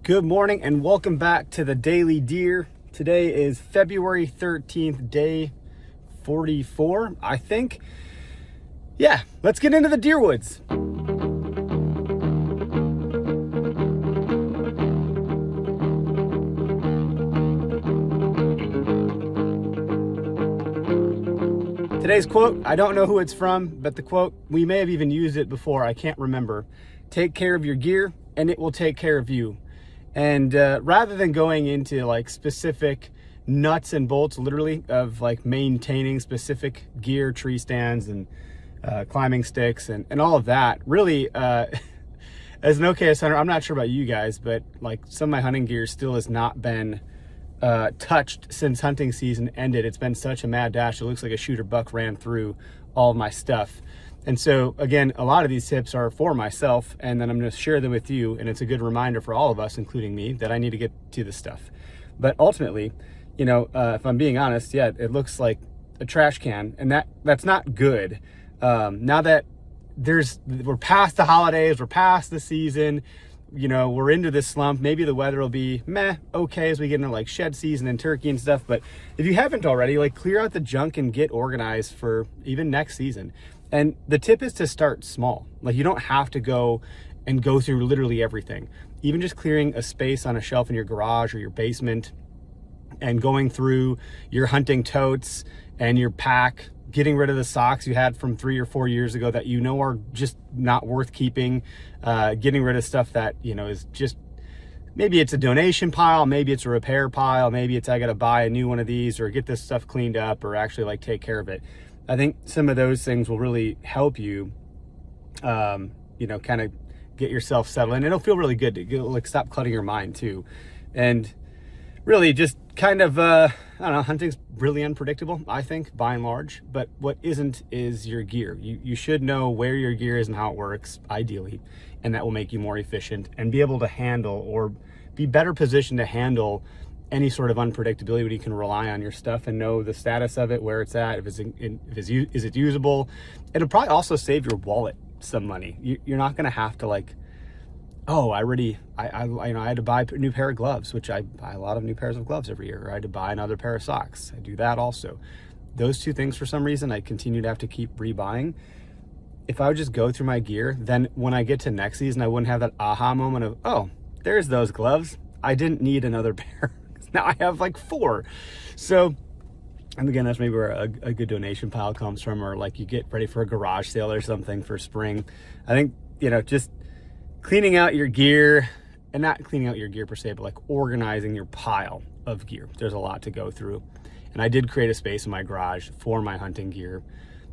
Good morning and welcome back to the Daily Deer. Today is February 13th, day 44, I think. Yeah, let's get into the deer woods. Today's quote, I don't know who it's from, but the quote, we may have even used it before, I can't remember. Take care of your gear and it will take care of you. And rather than going into like specific nuts and bolts, literally, of like maintaining specific gear, tree stands and climbing sticks and all of that, really, as an Okayest hunter, I'm not sure about you guys, but like some of my hunting gear still has not been touched since hunting season ended. It's been such a mad dash. It looks like a shooter buck ran through all of my stuff. And so again, a lot of these tips are for myself, and then I'm going to share them with you. And it's a good reminder for all of us, including me, that I need to get to this stuff. But ultimately, you know, if I'm being honest, yeah, it looks like a trash can, and that's not good. Now that we're past the holidays, we're past the season, you know, we're into this slump. Maybe the weather will be okay as we get into like shed season and turkey and stuff. But if you haven't already, like clear out the junk and get organized for even next season. And the tip is to start small. Like you don't have to go through literally everything. Even just clearing a space on a shelf in your garage or your basement and going through your hunting totes and your pack, getting rid of the socks you had from 3 or 4 years ago that you know are just not worth keeping, getting rid of stuff that, you know, is just, maybe it's a donation pile, maybe it's a repair pile, maybe it's I gotta buy a new one of these or get this stuff cleaned up or actually like take care of it. I think some of those things will really help you, you know, kind of get yourself settled, and it'll feel really good to like stop cluttering your mind too. And really just kind of, I don't know, hunting's really unpredictable, I think, by and large, but what isn't is your gear. You should know where your gear is and how it works, ideally, and that will make you more efficient and be able to handle or be better positioned to handle any sort of unpredictability when you can rely on your stuff and know the status of it, where it's at, is it usable. It'll probably also save your wallet some money. You're not gonna have to like, oh, I had to buy a new pair of gloves, which I buy a lot of new pairs of gloves every year, or I had to buy another pair of socks. I do that also. Those two things, for some reason, I continue to have to keep rebuying. If I would just go through my gear, then when I get to next season, I wouldn't have that aha moment of, oh, there's those gloves. I didn't need another pair. Now I have like 4. So, and again, that's maybe where a good donation pile comes from, or like you get ready for a garage sale or something for spring. I think, you know, just cleaning out your gear, and not cleaning out your gear per se, but like organizing your pile of gear. There's a lot to go through. And I did create a space in my garage for my hunting gear.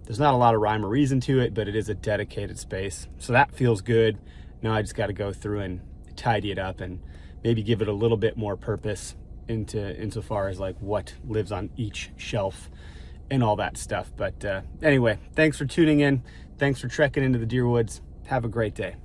There's not a lot of rhyme or reason to it, but it is a dedicated space. So that feels good. Now I just got to go through and tidy it up and maybe give it a little bit more purpose insofar as like what lives on each shelf and all that stuff. But anyway, thanks for tuning in. Thanks for trekking into the deer woods. Have a great day.